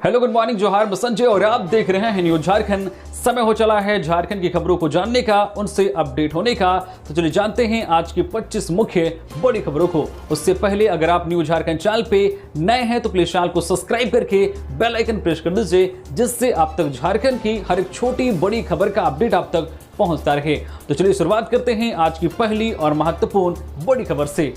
Hello good morning, जोहार, मैं संजय और आप देख रहे हैं न्यूज झारखंड। समय हो चला है झारखंड की खबरों को जानने का, उनसे अपडेट होने का। तो चलिए जानते हैं आज की 25 मुख्य बड़ी खबरों को। उससे पहले अगर आप न्यूज झारखंड चैनल पे नए हैं तो प्लीज चैनल को सब्सक्राइब करके बेल आइकन प्रेस कर दीजिए, जिससे आप तक झारखंड की हर एक छोटी बड़ी खबर का अपडेट आप तक पहुंचता रहे। तो चलिए शुरुआत करते हैं आज की पहली और महत्वपूर्ण बड़ी खबर से।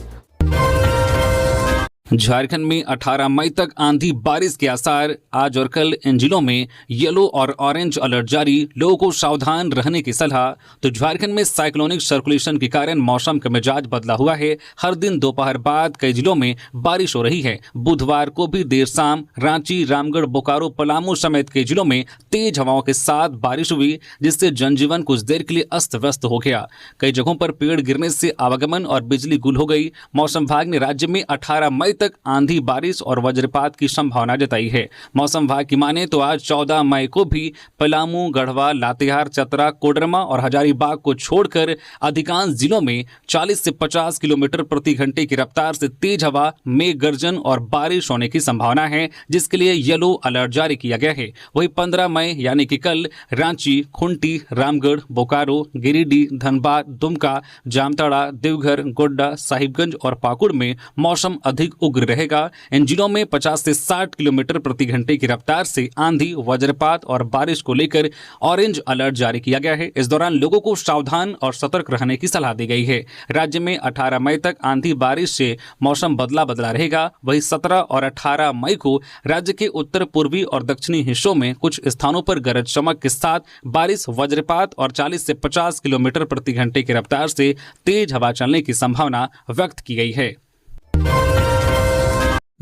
झारखंड में 18 मई तक आंधी बारिश के आसार। आज और कल इन जिलों में येलो और ऑरेंज अलर्ट जारी, लोगों को सावधान रहने की सलाह। तो झारखंड में साइक्लोनिक सर्कुलेशन के कारण मौसम का मिजाज बदला हुआ है। हर दिन दोपहर बाद कई जिलों में बारिश हो रही है। बुधवार को भी देर शाम रांची, रामगढ़, बोकारो, पलामू समेत कई जिलों में तेज हवाओं के साथ बारिश हुई, जिससे जनजीवन कुछ देर के लिए अस्त व्यस्त हो गया। कई जगहों पर पेड़ गिरने से आवागमन और बिजली गुल हो गई। मौसम विभाग ने राज्य में 18 मई तक आंधी, बारिश और वज्रपात की संभावना जताई है। मौसम विभाग की माने तो आज 14 मई को भी पलामू, गढ़वा, लातेहार, चतरा, कोडरमा और हजारीबाग को छोड़कर अधिकांश जिलों में 40 से 50 किलोमीटर प्रति घंटे की रफ्तार से तेज हवा, मेघ गर्जन और बारिश होने की संभावना है, जिसके लिए येलो अलर्ट जारी किया गया है। वहीं 15 मई यानी कि कल रांची, खूंटी, रामगढ़, बोकारो, गिरिडीह, धनबाद, दुमका, जामताड़ा, देवघर, गोड्डा, साहिबगंज और पाकुड़ में मौसम अधिक उग्र रहेगा। इन जिलों में 50 से 60 किलोमीटर प्रति घंटे की रफ्तार से आंधी, वज्रपात और बारिश को लेकर ऑरेंज अलर्ट जारी किया गया है। इस दौरान लोगों को सावधान और सतर्क रहने की सलाह दी गई है। राज्य में 18 मई तक आंधी, बारिश से मौसम बदला रहेगा। वहीं 17 और 18 मई को राज्य के उत्तर पूर्वी और दक्षिणी हिस्सों में कुछ स्थानों पर गरज चमक के साथ बारिश, वज्रपात और 40 से 50 किलोमीटर प्रति घंटे की रफ्तार से तेज हवा चलने की संभावना व्यक्त की गई है।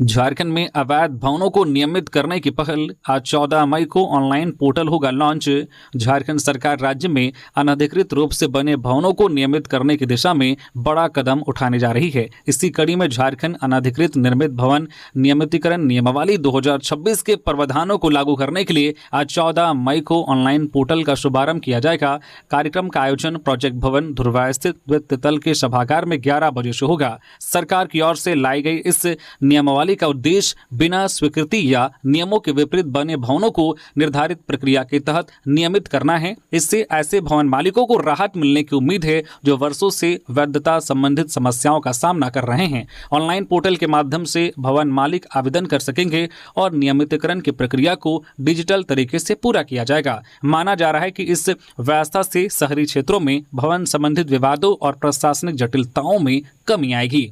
झारखंड में अवैध भवनों को नियमित करने की पहल। आज 14 मई को ऑनलाइन पोर्टल होगा लॉन्च। झारखंड सरकार राज्य में अनधिकृत रूप से बने भवनों को नियमित करने की दिशा में बड़ा कदम उठाने जा रही है। इसी कड़ी में झारखंड अनधिकृत निर्मित भवन नियमितीकरण नियमावली 2026 के प्रावधानों को लागू करने के लिए आज 14 मई को ऑनलाइन पोर्टल का शुभारंभ किया जाएगा। कार्यक्रम का आयोजन प्रोजेक्ट भवन धुर्वा स्थित वित्त तल के सभागार में 11 बजे से होगा। सरकार की ओर से लाई गई इस नियमावली का उद्देश्य बिना स्वीकृति या नियमों के विपरीत बने भवनों को निर्धारित प्रक्रिया के तहत नियमित करना है। इससे ऐसे भवन मालिकों को राहत मिलने की उम्मीद है जो वर्षों से वैधता संबंधित समस्याओं का सामना कर रहे हैं। ऑनलाइन पोर्टल के माध्यम से भवन मालिक आवेदन कर सकेंगे और नियमितीकरण की प्रक्रिया को डिजिटल तरीके से पूरा किया जाएगा। माना जा रहा है कि इस व्यवस्था से शहरी क्षेत्रों में भवन संबंधित विवादों और प्रशासनिक जटिलताओं में कमी आएगी।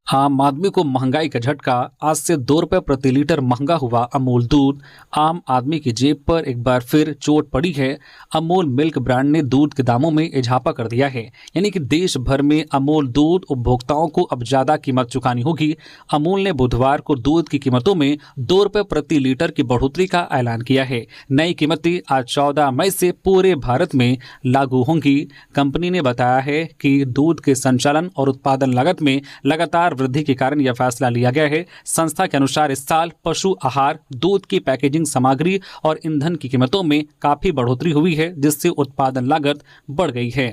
आम आदमी को महंगाई का झटका। आज से 2 रुपये प्रति लीटर महंगा हुआ अमूल दूध। आम आदमी की जेब पर एक बार फिर चोट पड़ी है। अमूल मिल्क ब्रांड ने दूध के दामों में इजाफा कर दिया है, यानी कि देश भर में अमूल दूध उपभोक्ताओं को अब ज्यादा कीमत चुकानी होगी। अमूल ने बुधवार को दूध की कीमतों में 2 रुपये प्रति लीटर की बढ़ोतरी का ऐलान किया है। नई कीमतें आज 14 मई से पूरे भारत में लागू होंगी। कंपनी ने बताया है कि दूध के संचालन और उत्पादन लागत में लगातार वृद्धि के कारण यह फैसला लिया गया है। संस्था के अनुसार इस साल पशु आहार, दूध की पैकेजिंग सामग्री और ईंधन की कीमतों में काफी बढ़ोतरी हुई है, जिससे उत्पादन लागत बढ़ गई है।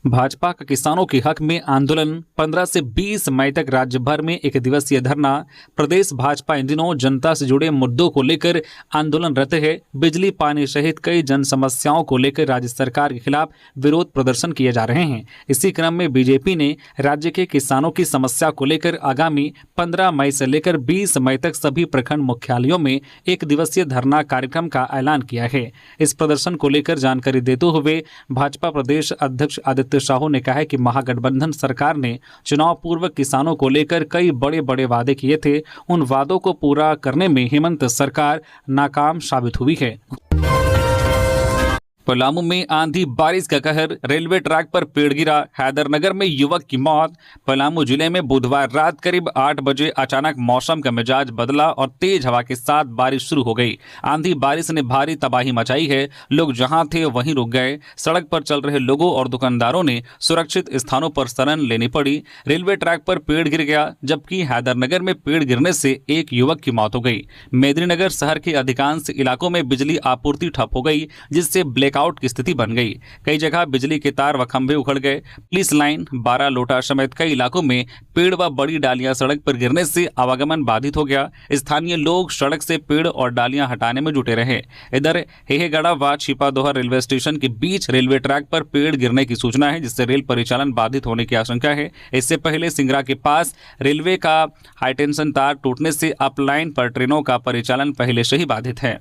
भाजपा का किसानों के हक में आंदोलन। 15 से 20 मई तक राज्य भर में एक दिवसीय धरना। प्रदेश भाजपा इन दिनों जनता से जुड़े मुद्दों को लेकर आंदोलनरत है। बिजली, पानी सहित कई जन समस्याओं को लेकर राज्य सरकार के खिलाफ विरोध प्रदर्शन किए जा रहे हैं। इसी क्रम में बीजेपी ने राज्य के किसानों की समस्या को लेकर आगामी 15 मई से लेकर 20 मई तक सभी प्रखंड मुख्यालयों में एक दिवसीय धरना कार्यक्रम का ऐलान किया है। इस प्रदर्शन को लेकर जानकारी देते हुए भाजपा प्रदेश अध्यक्ष आदित्य साहू ने कहा है कि महागठबंधन सरकार ने चुनाव पूर्व किसानों को लेकर कई बड़े बड़े वादे किए थे। उन वादों को पूरा करने में हेमंत सरकार नाकाम साबित हुई है। पलामू में आंधी बारिश का कहर। रेलवे ट्रैक पर पेड़ गिरा। हैदरनगर में युवक की मौत। पलामू जिले में बुधवार रात करीब 8 बजे अचानक मौसम का मिजाज बदला और तेज हवा के साथ बारिश शुरू हो गई। आंधी बारिश ने भारी तबाही मचाई है। लोग जहां थे वहीं रुक गए। सड़क पर चल रहे लोगों और दुकानदारों ने सुरक्षित स्थानों पर शरण लेनी पड़ी। रेलवे ट्रैक पर पेड़ गिर गया, जबकि हैदरनगर में पेड़ गिरने से एक युवक की मौत हो गई। मेदिनीनगर शहर के अधिकांश इलाकों में बिजली आपूर्ति ठप हो गई, जिससे ब्लैक ब्लैकआउट की स्थिति बन गई। कई जगह बिजली के तार व खंभे उखड़ गए। पुलिस लाइन, बारा लोटा समेत कई इलाकों में पेड़ व बड़ी डालियां सड़क पर गिरने से आवागमन बाधित हो गया। स्थानीय लोग सड़क से पेड़ और डालियां हटाने में जुटे रहे। इधर हेहेगड़ा व छिपादोहा रेलवे स्टेशन के बीच रेलवे ट्रैक पर पेड़ गिरने की सूचना है, जिससे रेल परिचालन बाधित होने की आशंका है। इससे पहले सिंगरा के पास रेलवे का हाईटेंशन तार टूटने से अपलाइन पर ट्रेनों का परिचालन पहले से ही बाधित है।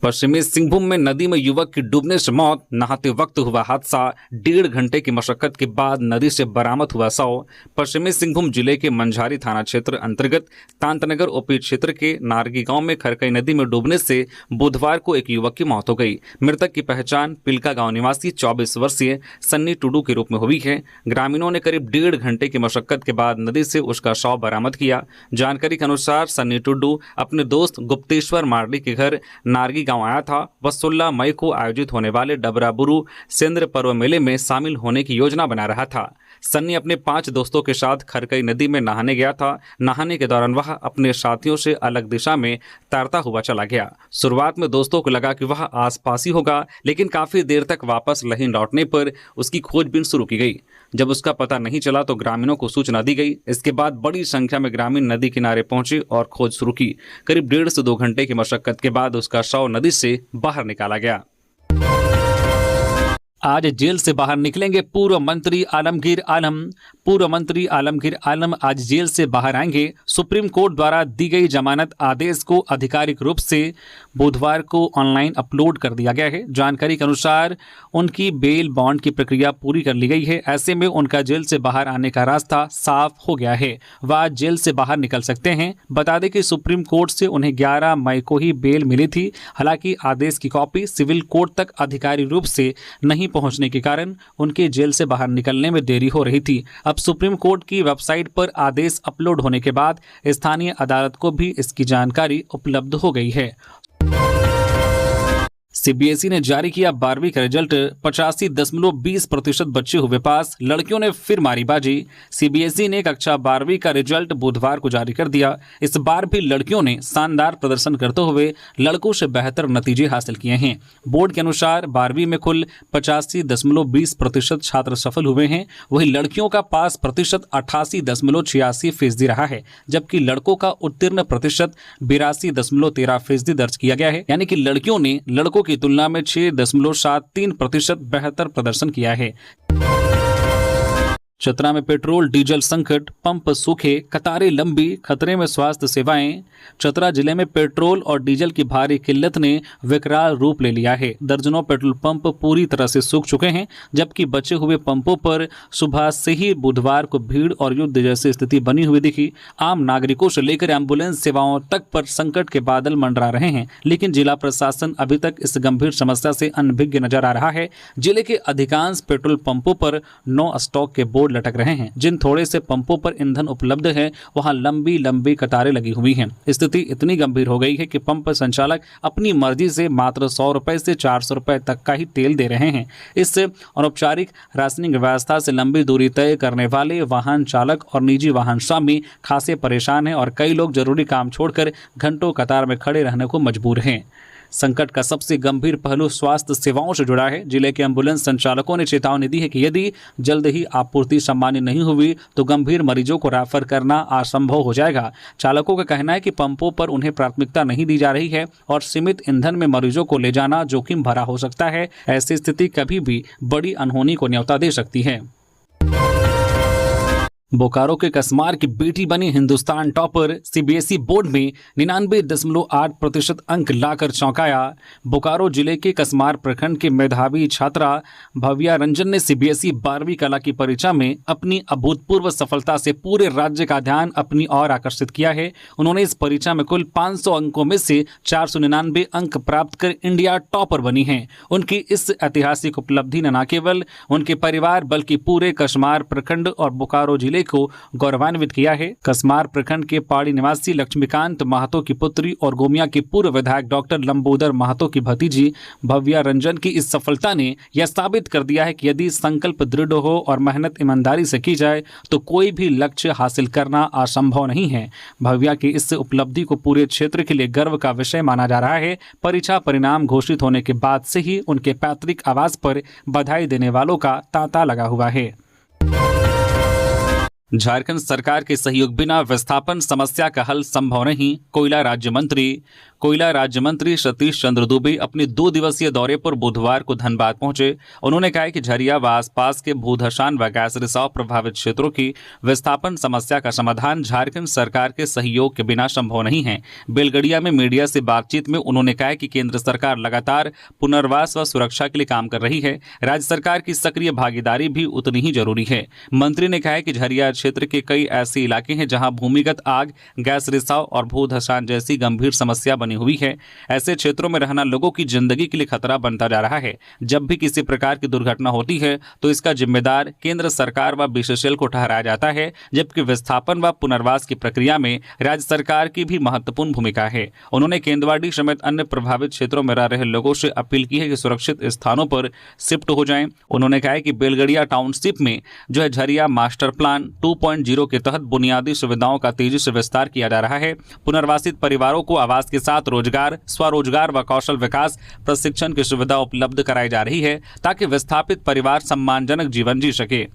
पश्चिमी सिंहभूम में नदी में युवक की डूबने से मौत, नहाते वक्त हुआ हादसा, 1.5 घंटे की मशक्कत के बाद नदी से बरामद हुआ शव। पश्चिमी सिंहभूम जिले के मंझारी थाना क्षेत्र अंतर्गत तांतनगर ओपी क्षेत्र के नारगी गांव में खरकई नदी में डूबने से बुधवार को एक युवक की मौत हो गई। मृतक की पहचान पिलका गांव निवासी 24 वर्षीय सन्नी टुडू के रूप में हुई है। ग्रामीणों ने करीब 1.5 घंटे की मशक्कत के बाद नदी से उसका शव बरामद किया। जानकारी के अनुसार सन्नी टुडू अपने दोस्त गुप्तेश्वर मार्डी के घर नारगी आया था। वह 16 मई को आयोजित होने वाले डबराबुरु सेंद्र पर्व मेले में शामिल होने की योजना बना रहा था। सन्नी अपने 5 दोस्तों के साथ खरकई नदी में नहाने गया था। नहाने के दौरान वह अपने साथियों से अलग दिशा में तैरता हुआ चला गया। शुरुआत में दोस्तों को लगा कि वह आसपास ही होगा, लेकिन काफी देर तक वापस नहीं लौटने पर उसकी खोजबीन शुरू की गई। जब उसका पता नहीं चला तो ग्रामीणों को सूचना दी गई। इसके बाद बड़ी संख्या में ग्रामीण नदी किनारे पहुंचे और खोज शुरू की। करीब 1.5 से 2 घंटे की मशक्कत के बाद उसका शव नदी से बाहर निकाला गया। आज जेल से बाहर निकलेंगे पूर्व मंत्री आलमगीर आलम। पूर्व मंत्री आलमगीर आलम आज जेल से बाहर आएंगे। सुप्रीम कोर्ट द्वारा दी गई जमानत आदेश को आधिकारिक रूप से बुधवार को ऑनलाइन अपलोड कर दिया गया है। जानकारी के अनुसार उनकी बेल बॉन्ड की प्रक्रिया पूरी कर ली गई है। ऐसे में उनका जेल से बाहर आने का रास्ता साफ हो गया है। वह आज जेल से बाहर निकल सकते हैं। बता दें कि सुप्रीम कोर्ट से उन्हें 11 मई को ही बेल मिली थी। हालांकि आदेश की कॉपी सिविल कोर्ट तक आधिकारिक रूप से नहीं पहुंचने के कारण उनके जेल से बाहर निकलने में देरी हो रही थी। अब सुप्रीम कोर्ट की वेबसाइट पर आदेश अपलोड होने के बाद स्थानीय अदालत को भी इसकी जानकारी उपलब्ध हो गई है। सीबीएसई ने जारी किया 12वीं का रिजल्ट। 85.20% बच्चे हुए पास, लड़कियों ने फिर मारी बाजी। सीबीएसई ने कक्षा 12वीं का रिजल्ट बुधवार को जारी कर दिया। इस बार भी लड़कियों ने शानदार प्रदर्शन करते हुए लड़कों से बेहतर नतीजे हासिल किए हैं। बोर्ड के अनुसार 12वीं में कुल 85.20% छात्र सफल हुए हैं। वहीं लड़कियों का पास प्रतिशत 88.86% रहा है, जबकि लड़कों का उत्तीर्ण प्रतिशत 82.13% दर्ज किया गया है। यानी कि लड़कियों ने लड़कों की तुलना में 6.73% बेहतर प्रदर्शन किया है। चतरा में पेट्रोल डीजल संकट, पंप सूखे, कतारें लंबी, खतरे में स्वास्थ्य सेवाएं। चतरा जिले में पेट्रोल और डीजल की भारी किल्लत ने विकराल रूप ले लिया है। दर्जनों पेट्रोल पंप पूरी तरह से सूख चुके हैं, जबकि बचे हुए पंपों पर सुबह से ही बुधवार को भीड़ और युद्ध जैसी स्थिति बनी हुई दिखी। आम नागरिकों से लेकर एम्बुलेंस सेवाओं तक पर संकट के बादल मंडरा रहे हैं, लेकिन जिला प्रशासन अभी तक इस गंभीर समस्या से अनभिज्ञ नजर आ रहा है। जिले के अधिकांश पेट्रोल पंपों पर नो स्टॉक के बोर्ड लटक रहे हैं। जिन थोड़े से पंपों पर ईंधन उपलब्ध है, वहां लंबी लंबी कतारें लगी हुई हैं। स्थिति इतनी गंभीर हो गई है कि पंप संचालक अपनी मर्जी से मात्र 100 रुपए से 400 रुपए तक का ही तेल दे रहे हैं। इस अनौपचारिक राशनिंग व्यवस्था से लंबी दूरी तय करने वाले वाहन चालक और निजी वाहन स्वामी खासे परेशान हैं और कई लोग जरूरी काम छोड़कर घंटों कतार में खड़े रहने को मजबूर हैं। संकट का सबसे गंभीर पहलू स्वास्थ्य सेवाओं से जुड़ा है। जिले के एम्बुलेंस संचालकों ने चेतावनी दी है कि यदि जल्द ही आपूर्ति सामान्य नहीं हुई तो गंभीर मरीजों को रेफर करना असंभव हो जाएगा। चालकों का कहना है कि पंपों पर उन्हें प्राथमिकता नहीं दी जा रही है और सीमित ईंधन में मरीजों को ले जाना जोखिम भरा हो सकता है। ऐसी स्थिति कभी भी बड़ी अनहोनी को न्योता दे सकती है। बोकारो के कसमार की बेटी बनी हिंदुस्तान टॉपर। सीबीएसई बोर्ड में 99.8% अंक लाकर चौंकाया। बोकारो जिले के कसमार प्रखंड के मेधावी छात्रा भव्या रंजन ने सीबीएसई 12वीं कला की परीक्षा में अपनी अभूतपूर्व सफलता से पूरे राज्य का ध्यान अपनी ओर आकर्षित किया है। उन्होंने इस परीक्षा में कुल 500 अंकों में से 499 अंक प्राप्त कर इंडिया टॉपर बनी हैं। उनकी इस ऐतिहासिक उपलब्धि ने न केवल उनके परिवार बल्कि पूरे कसमार प्रखंड और बोकारो जिले जिले को गौरवान्वित किया है। कसमार प्रखंड के पहाड़ी निवासी लक्ष्मीकांत महतो की पुत्री और गोमिया के पूर्व विधायक डॉक्टर लंबोदर महतो की भतीजी भव्या रंजन की इस सफलता ने यह साबित कर दिया है कि यदि संकल्प दृढ़ हो और मेहनत ईमानदारी से की जाए तो कोई भी लक्ष्य हासिल करना असंभव नहीं है। भव्या की इस उपलब्धि को पूरे क्षेत्र के लिए गर्व का विषय माना जा रहा है। परीक्षा परिणाम घोषित होने के बाद से ही उनके पैतृक आवास पर बधाई देने वालों का तांता लगा हुआ है। झारखंड सरकार के सहयोग बिना विस्थापन समस्या का हल संभव नहीं। कोयला राज्य मंत्री सतीश चंद्र दुबे अपने 2 दिवसीय दौरे पर बुधवार को धनबाद पहुंचे। उन्होंने कहा कि झरिया व आसपास के भूधसान व गैस रिसाव प्रभावित क्षेत्रों की विस्थापन समस्या का समाधान झारखंड सरकार के सहयोग के बिना संभव नहीं है। बेलगड़िया में मीडिया से बातचीत में उन्होंने कहा कि केंद्र सरकार लगातार पुनर्वास व सुरक्षा के लिए काम कर रही है। राज्य सरकार की सक्रिय भागीदारी भी उतनी ही जरूरी है। मंत्री ने कहा कि झरिया क्षेत्र के कई ऐसे इलाके हैं जहां भूमिगत आग, गैस रिसाव और भूधसान जैसी गंभीर समस्या बनी हुई है। ऐसे क्षेत्रों में रहना लोगों की जिंदगी के लिए खतरा बनता जा रहा है। जब भी किसी प्रकार की दुर्घटना होती है तो इसका जिम्मेदार केंद्र सरकार व बीएसएसएल को ठहराया जाता है, जबकि विस्थापन व पुनर्वास की प्रक्रिया में राज्य सरकार की भी महत्वपूर्ण भूमिका है। उन्होंने केंदवाड़ी समेत अन्य प्रभावित क्षेत्रों में रह रहे लोगों से अपील की है कि सुरक्षित स्थानों पर शिफ्ट हो जाएं। उन्होंने कहा कि बेलगड़िया टाउनशिप में जो है झरिया मास्टर प्लान 2.0 के तहत बुनियादी सुविधाओं का तेजी से विस्तार किया जा रहा है। पुनर्वासित परिवारों को आवास के साथ रोजगार, स्वरोजगार व कौशल विकास प्रशिक्षण की सुविधा उपलब्ध कराई जा रही है ताकि विस्थापित परिवार सम्मानजनक जीवन जी सके।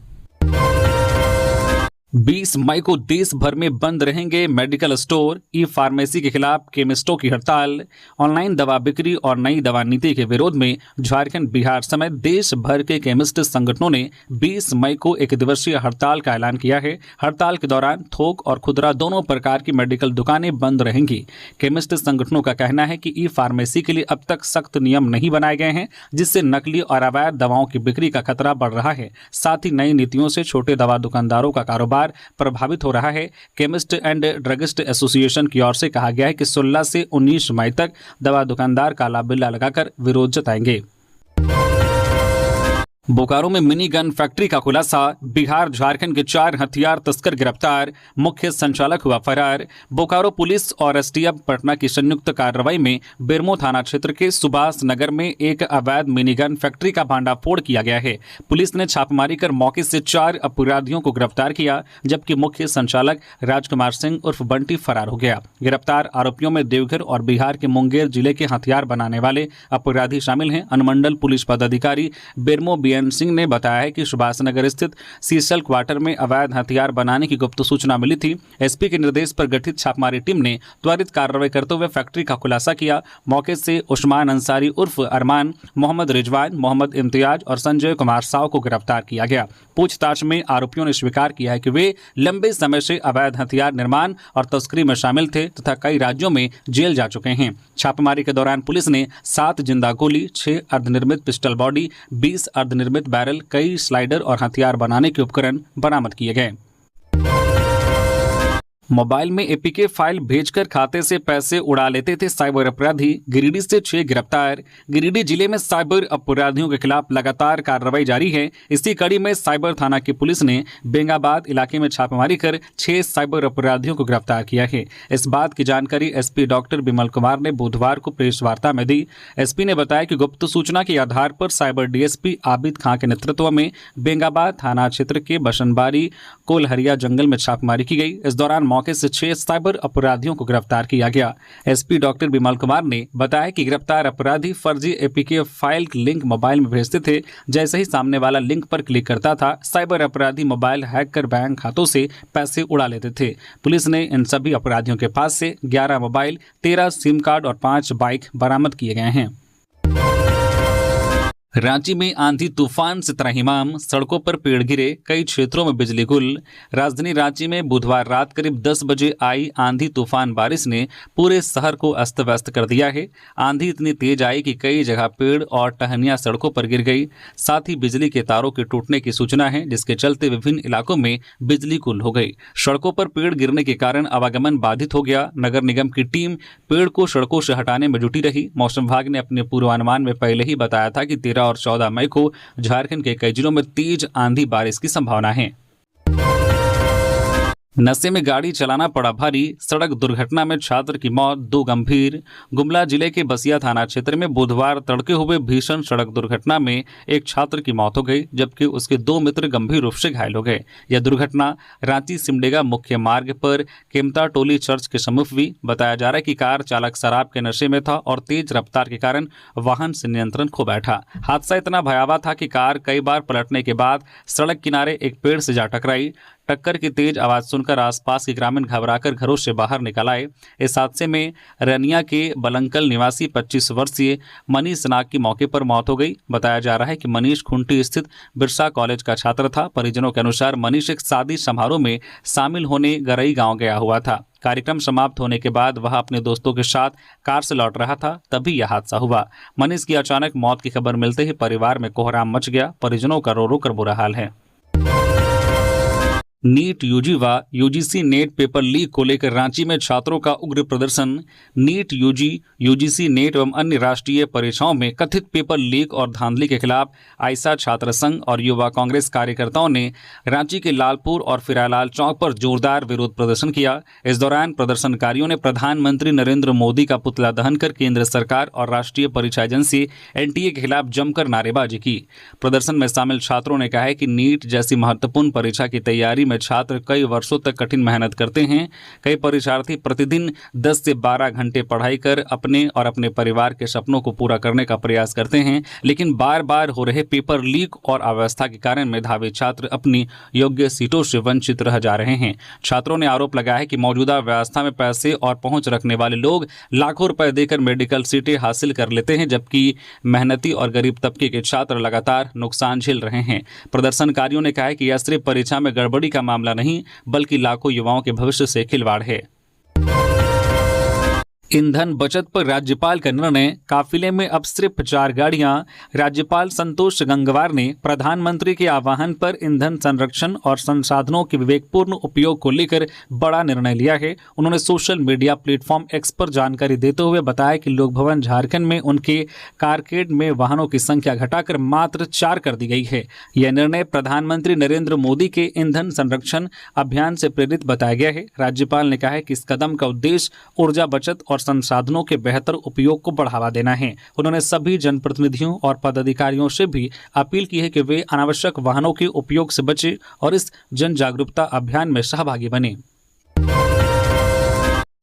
20 मई को देश भर में बंद रहेंगे मेडिकल स्टोर। ई फार्मेसी के खिलाफ केमिस्टों की हड़ताल। ऑनलाइन दवा बिक्री और नई दवा नीति के विरोध में झारखंड, बिहार समेत देश भर के केमिस्ट संगठनों ने 20 मई को एक दिवसीय हड़ताल का ऐलान किया है। हड़ताल के दौरान थोक और खुदरा दोनों प्रकार की मेडिकल दुकानें बंद रहेंगी। केमिस्ट संगठनों का कहना है कि ई फार्मेसी के लिए अब तक सख्त नियम नहीं बनाए गए हैं, जिससे नकली और अवैध दवाओं की बिक्री का खतरा बढ़ रहा है। साथ ही नई नीतियों से छोटे दवा दुकानदारों का कारोबार प्रभावित हो रहा है। केमिस्ट एंड ड्रगिस्ट एसोसिएशन की ओर से कहा गया है कि 16 से 19 मई तक दवा दुकानदार काला बिल्ला लगाकर विरोध जताएंगे। बोकारो में मिनी गन फैक्ट्री का खुलासा। बिहार झारखंड के 4 हथियार तस्कर गिरफ्तार, मुख्य संचालक हुआ फरार। बोकारो पुलिस और एसटीएफ पटना की संयुक्त कार्रवाई में बेरमो थाना क्षेत्र के सुभाष नगर में एक अवैध मिनी गन फैक्ट्री का भांडाफोड़ किया गया है। पुलिस ने छापेमारी कर मौके से 4 अपराधियों को गिरफ्तार किया, जबकि मुख्य संचालक राजकुमार सिंह उर्फ बंटी फरार हो गया। गिरफ्तार आरोपियों में देवघर और बिहार के मुंगेर जिले के हथियार बनाने वाले अपराधी शामिल हैं। अनुमंडल पुलिस पदाधिकारी बेरमो सिंह ने बताया है कि सुभाष नगर स्थित सीसल क्वार्टर में अवैध हथियार बनाने की गुप्त सूचना मिली थी। एसपी के निर्देश पर गठित छापेमारी टीम ने त्वरित कार्रवाई करते हुए फैक्ट्री का खुलासा किया। मौके से उस्मान अंसारी उर्फ अरमान, मोहम्मद रिजवान, मोहम्मद इम्तियाज और संजय कुमार साव को गिरफ्तार किया गया। पूछताछ में आरोपियों ने स्वीकार किया है कि वे लंबे समय से अवैध हथियार निर्माण और तस्करी में शामिल थे तथा कई राज्यों में जेल जा चुके हैं। छापेमारी के दौरान पुलिस ने 7 जिंदा गोली, 6 अर्धनिर्मित पिस्टल बॉडी, 20 अर्धनिर्मित बैरल, कई स्लाइडर और हथियार बनाने के उपकरण बरामद किए गए। मोबाइल में एपीके फाइल भेजकर खाते से पैसे उड़ा लेते थे साइबर अपराधी। गिरिडीह से 6 गिरफ्तार। गिरिडीह जिले में साइबर अपराधियों के खिलाफ लगातार कार्रवाई जारी है। इसी कड़ी में साइबर थाना की पुलिस ने बेंगाबाद इलाके में छापेमारी कर 6 साइबर अपराधियों को गिरफ्तार किया है। इस बात की जानकारी एसपी डॉक्टर बिमल कुमार ने बुधवार को प्रेस वार्ता में दी। एसपी ने बताया कि गुप्त सूचना के आधार पर साइबर डीएसपी आबिद खां के नेतृत्व में बेंगाबाद थाना क्षेत्र के बशनबारी कोलहरिया जंगल में छापेमारी की गई। इस दौरान मौके से 6 साइबर अपराधियों को गिरफ्तार किया गया। एसपी डॉक्टर बिमल कुमार ने बताया कि गिरफ्तार अपराधी फर्जी एपीके फाइल लिंक मोबाइल में भेजते थे। जैसे ही सामने वाला लिंक पर क्लिक करता था, साइबर अपराधी मोबाइल हैक कर बैंक खातों से पैसे उड़ा लेते थे। पुलिस ने इन सभी अपराधियों के पास से 11 मोबाइल, 13 सिम कार्ड और 5 बाइक बरामद किए गए हैं। रांची में आंधी तूफान से त्राहिमाम, सड़कों पर पेड़ गिरे, कई क्षेत्रों में बिजली गुल। राजधानी रांची में बुधवार रात करीब 10 बजे आई आंधी तूफान बारिश ने पूरे शहर को अस्त व्यस्त कर दिया है। आंधी इतनी तेज आई कि कई जगह पेड़ और टहनियां सड़कों पर गिर गई। साथ ही बिजली के तारों के टूटने की सूचना है, जिसके चलते विभिन्न इलाकों में बिजली गुल हो गई। सड़कों पर पेड़ गिरने के कारण आवागमन बाधित हो गया। नगर निगम की टीम पेड़ को सड़कों से हटाने में जुटी रही। मौसम विभाग ने अपने पूर्वानुमान में पहले ही बताया था कि 13 और 14 मई को झारखंड के कई जिलों में तेज आंधी बारिश की संभावना है। नशे में गाड़ी चलाना पड़ा भारी, सड़क दुर्घटना में छात्र की मौत, 2 गंभीर। गुमला जिले के बसिया थाना क्षेत्र में बुधवार तड़के हुए भीषण सड़क दुर्घटना में एक छात्र की मौत हो गई, जबकि उसके 2 मित्र गंभीर रूप से घायल हो गए। यह दुर्घटना रांची सिमडेगा मुख्य मार्ग पर केमता टोली चर्च के समीप हुई। बताया जा रहा है कि कार चालक शराब के नशे में था और तेज रफ्तार के कारण वाहन से नियंत्रण खो बैठा। हादसा इतना भयावह था कि कार कई बार पलटने के बाद सड़क किनारे एक पेड़ से जा टकराई। टक्कर की तेज आवाज सुनकर आसपास के ग्रामीण घबराकर घरों से बाहर निकल आए। इस हादसे में रनिया के बलंकल निवासी 25 वर्षीय मनीष नाग की मौके पर मौत हो गई। बताया जा रहा है कि मनीष खुंटी स्थित बिरसा कॉलेज का छात्र था। परिजनों के अनुसार मनीष एक शादी समारोह में शामिल होने गरई गांव गया हुआ था। कार्यक्रम समाप्त होने के बाद वह अपने दोस्तों के साथ कार से लौट रहा था, तभी यह हादसा हुआ। मनीष की अचानक मौत की खबर मिलते ही परिवार में कोहराम मच गया। परिजनों का रो रो कर बुरा हाल है। नीट यूजी व यूजीसी नेट पेपर लीक को लेकर रांची में छात्रों का उग्र प्रदर्शन। नीट यूजी, यूजीसी नेट एवं अन्य राष्ट्रीय परीक्षाओं में कथित पेपर लीक और धांधली के खिलाफ आइसा छात्र संघ और युवा कांग्रेस कार्यकर्ताओं ने रांची के लालपुर और फिरालाल चौक पर जोरदार विरोध प्रदर्शन किया। इस दौरान प्रदर्शनकारियों ने प्रधानमंत्री नरेंद्र मोदी का पुतला दहन कर केंद्र सरकार और राष्ट्रीय परीक्षा एजेंसी एनटीए के खिलाफ जमकर नारेबाजी की। प्रदर्शन में शामिल छात्रों ने कहा है कि नीट जैसी महत्वपूर्ण परीक्षा की तैयारी में छात्र कई वर्षों तक कठिन मेहनत करते हैं। कई परीक्षार्थी प्रतिदिन 10 से 12 घंटे पढ़ाई कर अपने और अपने परिवार के सपनों को पूरा करने का प्रयास करते हैं, लेकिन बार बार हो रहे पेपर लीक और अव्यवस्था के कारण मेधावी छात्र अपनी योग्य सीटों से वंचित रह जा रहे हैं। छात्रों ने आरोप लगाया है कि मौजूदा व्यवस्था में पैसे और पहुंच रखने वाले लोग लाखों रुपए देकर मेडिकल सीटें हासिल कर लेते हैं, जबकि मेहनती और गरीब तबके के छात्र लगातार नुकसान झेल रहे हैं। प्रदर्शनकारियों ने कहा है कि यह सिर्फ परीक्षा में गड़बड़ी का मामला नहीं, बल्कि लाखों युवाओं के भविष्य से खिलवाड़ है। ईंधन बचत पर राज्यपाल का निर्णय, काफिले में अब सिर्फ 4 गाड़ियां। राज्यपाल संतोष गंगवार ने प्रधानमंत्री के आह्वान पर ईंधन संरक्षण और संसाधनों के विवेकपूर्ण उपयोग को लेकर बड़ा निर्णय लिया है। उन्होंने सोशल मीडिया प्लेटफॉर्म एक्स पर जानकारी देते हुए बताया कि लोक भवन झारखंड में उनके कारकेड में वाहनों की संख्या घटाकर मात्र 4 कर दी गई है। यह निर्णय प्रधानमंत्री नरेंद्र मोदी के ईंधन संरक्षण अभियान से प्रेरित बताया गया है। राज्यपाल ने कहा है कि इस कदम का उद्देश्य ऊर्जा बचत और संसाधनों के बेहतर उपयोग को बढ़ावा देना है। उन्होंने सभी जनप्रतिनिधियों और पदाधिकारियों से भी अपील की है कि वे अनावश्यक वाहनों के उपयोग से बचें और इस जन जागरूकता अभियान में सहभागी बने।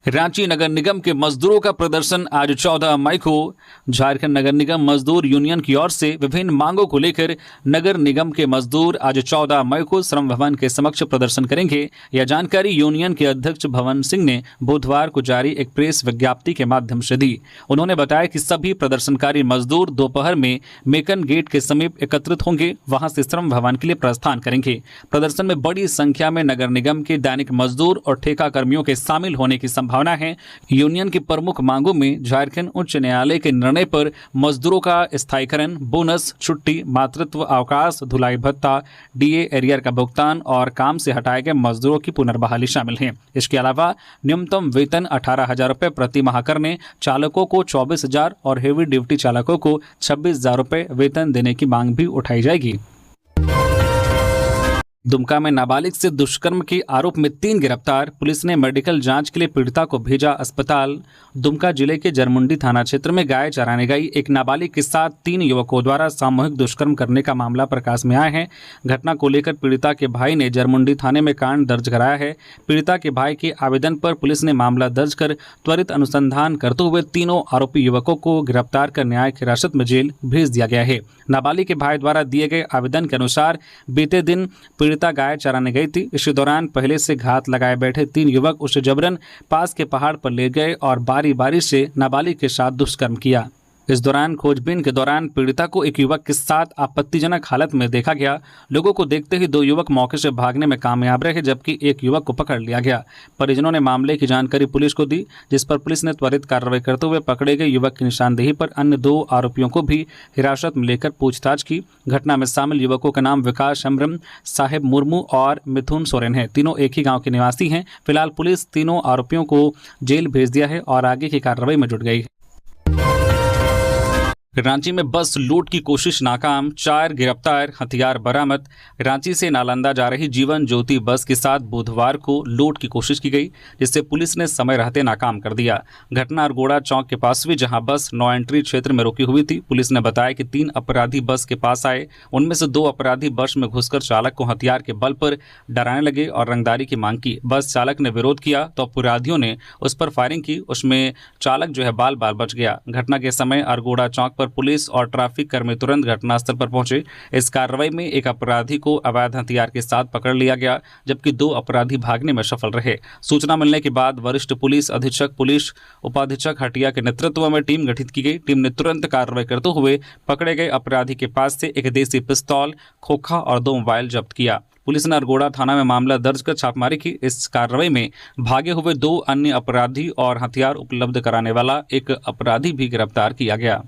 रांची नगर निगम के मजदूरों का प्रदर्शन आज 14 मई को। झारखंड नगर निगम मजदूर यूनियन की ओर से विभिन्न मांगों को लेकर नगर निगम के मजदूर आज 14 मई को श्रम भवन के समक्ष प्रदर्शन करेंगे। यह जानकारी यूनियन के अध्यक्ष भवन सिंह ने बुधवार को जारी एक प्रेस विज्ञप्ति के माध्यम से दी। उन्होंने बताया कि सभी प्रदर्शनकारी मजदूर दोपहर में मेकन गेट के समीप एकत्रित होंगे, वहां से श्रम भवन के लिए प्रस्थान करेंगे। प्रदर्शन में बड़ी संख्या में नगर निगम के दैनिक मजदूर और ठेका कर्मियों के शामिल होने की संभावना है। यूनियन की प्रमुख मांगों में झारखंड उच्च न्यायालय के निर्णय पर मजदूरों का स्थायीकरण, बोनस, छुट्टी, मातृत्व अवकाश, धुलाई भत्ता, डीए एरियर का भुगतान और काम से हटाए गए मजदूरों की पुनर्बहाली शामिल है। इसके अलावा न्यूनतम वेतन 18,000 रुपये प्रति माह करने, चालकों को 24,000 और हेवी ड्यूटी चालकों को 26,000 रुपये वेतन देने की मांग भी उठाई जाएगी। दुमका में नाबालिग से दुष्कर्म के आरोप में 3 गिरफ्तार, पुलिस ने मेडिकल जांच के लिए पीड़िता को भेजा अस्पताल। दुमका जिले के जरमुंडी थाना क्षेत्र में गाय चराने गई एक नाबालिग के साथ 3 युवकों द्वारा सामूहिक दुष्कर्म करने का मामला प्रकाश में आया है। घटना को लेकर पीड़िता के भाई ने जरमुंडी थाने में कांड दर्ज कराया है। पीड़िता के भाई के आवेदन पर पुलिस ने मामला दर्ज कर त्वरित अनुसंधान करते हुए तीनों आरोपी युवकों को गिरफ्तार कर न्यायिक हिरासत में जेल भेज दिया गया है। नाबालिग के भाई द्वारा दिए गए आवेदन के अनुसार बीते दिन पीड़िता गाय चराने गई थी। इसी दौरान पहले से घात लगाए बैठे 3 युवक उसे जबरन पास के पहाड़ पर ले गए और बारी बारी से नाबालिग के साथ दुष्कर्म किया। इस दौरान खोजबीन के दौरान पीड़िता को एक युवक के साथ आपत्तिजनक हालत में देखा गया। लोगों को देखते ही 2 युवक मौके से भागने में कामयाब रहे, जबकि एक युवक को पकड़ लिया गया। परिजनों ने मामले की जानकारी पुलिस को दी, जिस पर पुलिस ने त्वरित कार्रवाई करते हुए पकड़े गए युवक की निशानदेही पर अन्य 2 आरोपियों को भी हिरासत में लेकर पूछताछ की। घटना में शामिल युवकों का नाम विकास हेम्ब्रम, साहेब मुर्मू और मिथुन सोरेन है। तीनों एक ही गाँव के निवासी हैं। फिलहाल पुलिस तीनों आरोपियों को जेल भेज दिया है और आगे की कार्रवाई में जुट गई है। रांची में बस लूट की कोशिश नाकाम, 4 गिरफ्तार, हथियार बरामद। रांची से नालंदा जा रही जीवन ज्योति बस के साथ बुधवार को लूट की कोशिश की गई, जिसे पुलिस ने समय रहते नाकाम कर दिया। घटना अरगोड़ा चौक के पास हुई, जहां बस नो एंट्री क्षेत्र में रुकी हुई थी। पुलिस ने बताया कि 3 अपराधी बस के पास आए। उनमें से 2 अपराधी बस में घुसकर चालक को हथियार के बल पर डराने लगे और रंगदारी की मांग की। बस चालक ने विरोध किया तो अपराधियों ने उस पर फायरिंग की। उसमें चालक बाल बाल बच गया। घटना के समय अरगोड़ा चौक पर पुलिस और ट्रैफिक कर्मी तुरंत घटनास्थल पर पहुंचे। इस कार्रवाई में एक अपराधी को अवैध हथियार के साथ पकड़ लिया गया, जबकि 2 अपराधी भागने में सफल रहे। सूचना मिलने के बाद वरिष्ठ पुलिस अधीक्षक पुलिस उपाधीक्षक हटिया के नेतृत्व में टीम गठित की गई। टीम ने तुरंत कार्रवाई करते हुए पकड़े गए अपराधी के पास से एक देसी पिस्तौल, खोखा और 2 मोबाइल जब्त किया। पुलिस ने अरगोड़ा थाना में मामला दर्ज कर छापेमारी की। इस कार्रवाई में भागे हुए 2 अन्य अपराधी और हथियार उपलब्ध कराने वाला एक अपराधी भी गिरफ्तार किया गया।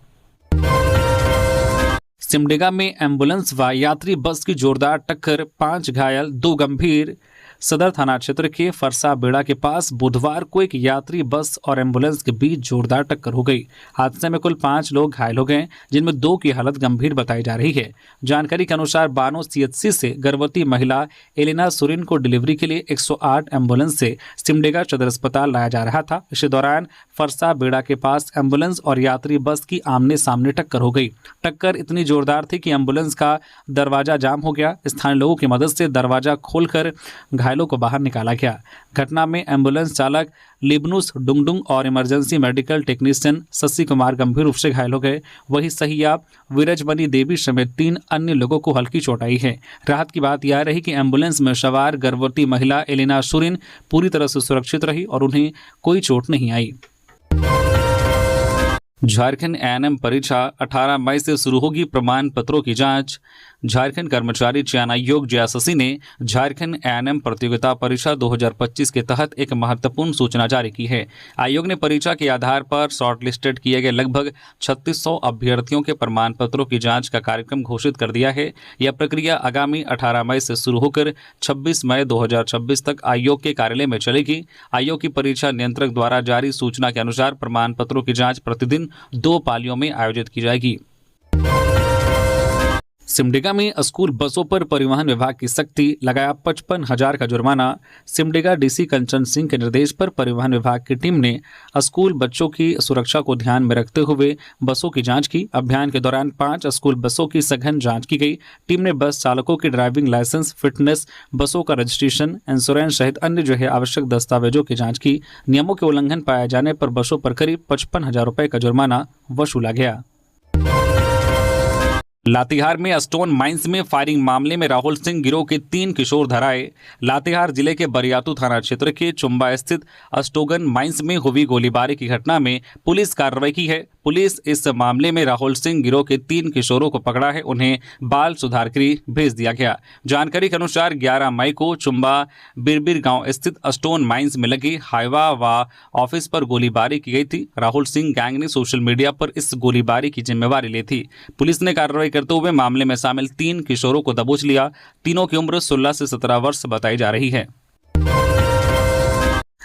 सिमडेगा में एम्बुलेंस व यात्री बस की जोरदार टक्कर, 5 घायल 2 गंभीर। सदर थाना क्षेत्र के फरसा बेड़ा के पास बुधवार को एक यात्री बस और एम्बुलेंस के बीच जोरदार टक्कर हो गई। हादसे में कुल 5 लोग घायल हो गए, जिनमें 2 की हालत गंभीर बताई जा रही है। जानकारी के अनुसार बानो सीएचसी से गर्भवती महिला एलिना सुरिन को डिलीवरी के लिए 108 एम्बुलेंस से सिमडेगा सदर अस्पताल लाया जा रहा था। इसी दौरान फरसा बेड़ा के पास एम्बुलेंस और यात्री बस की आमने सामने टक्कर हो गई। टक्कर इतनी जोरदार थी कि एम्बुलेंस का दरवाजा जाम हो गया। स्थानीय लोगों की मदद से दरवाजा खोलकर घायलों को बाहर निकाला गया। घटना में एम्बुलेंस चालक लिबनुस डुंगडुंग और emergency medical technician Shashi Kumar गंभीर रूप से घायल हो गए। वहीं सहिया विरजमणि देवी समेत 3 अन्य लोगों को हल्की चोट आई है। राहत की बात यह रही कि एम्बुलेंस में सवार गर्भवती महिला एलिना सुरिन पूरी तरह से सुरक्षित रही और उन्हें कोई चोट नहीं आई। झारखंड एएनएम परीक्षा 18 मई से शुरू होगी, प्रमाण पत्रों की जांच। झारखंड कर्मचारी चयन आयोग जेएसएससी ने झारखंड एएनएम प्रतियोगिता परीक्षा 2025 के तहत एक महत्वपूर्ण सूचना जारी की है। आयोग ने परीक्षा के आधार पर शॉर्टलिस्टेड किए गए लगभग 3600 अभ्यर्थियों के प्रमाण पत्रों की जांच का कार्यक्रम घोषित कर दिया है। यह प्रक्रिया आगामी 18 मई से शुरू होकर 26 मई 2026 तक आयोग के कार्यालय में चलेगी। आयोग की परीक्षा नियंत्रक द्वारा जारी सूचना के अनुसार प्रमाण पत्रों की जाँच प्रतिदिन 2 पालियों में आयोजित की जाएगी। सिमडेगा में स्कूल बसों पर परिवहन विभाग की सख्ती, लगाया 55,000 का जुर्माना। सिमडेगा डीसी कंचन सिंह के निर्देश पर परिवहन विभाग की टीम ने स्कूल बच्चों की सुरक्षा को ध्यान में रखते हुए बसों की जांच की। अभियान के दौरान 5 स्कूल बसों की सघन जांच की गई। टीम ने बस चालकों की ड्राइविंग लाइसेंस, फिटनेस, बसों का रजिस्ट्रेशन, इंश्योरेंस सहित अन्य आवश्यक दस्तावेजों की जाँच की। नियमों के उल्लंघन पाए जाने पर बसों पर करीब 55,000 रुपये का जुर्माना वसूला गया। लातेहार में स्टोन माइंस में फायरिंग मामले में राहुल सिंह गिरोह के 3 किशोर धराए। लातेहार जिले के बरियातू थाना क्षेत्र के चुम्बा स्थित स्टोगन माइंस में हुई गोलीबारी की घटना में पुलिस कार्रवाई की है। पुलिस इस मामले में राहुल सिंह गिरोह के 3 किशोरों को पकड़ा है। उन्हें बाल सुधार के लिए भेज दिया गया। जानकारी के अनुसार 11 मई को चुम्बा बिरबिर गांव स्थित स्टोन माइंस में लगी हाईवा व ऑफिस पर गोलीबारी की गई थी। राहुल सिंह गैंग ने सोशल मीडिया पर इस गोलीबारी की जिम्मेवारी ली थी। पुलिस ने कार्रवाई करते हुए मामले में शामिल 3 किशोरों को दबोच लिया। तीनों की उम्र 16 से 17 वर्ष बताई जा रही है।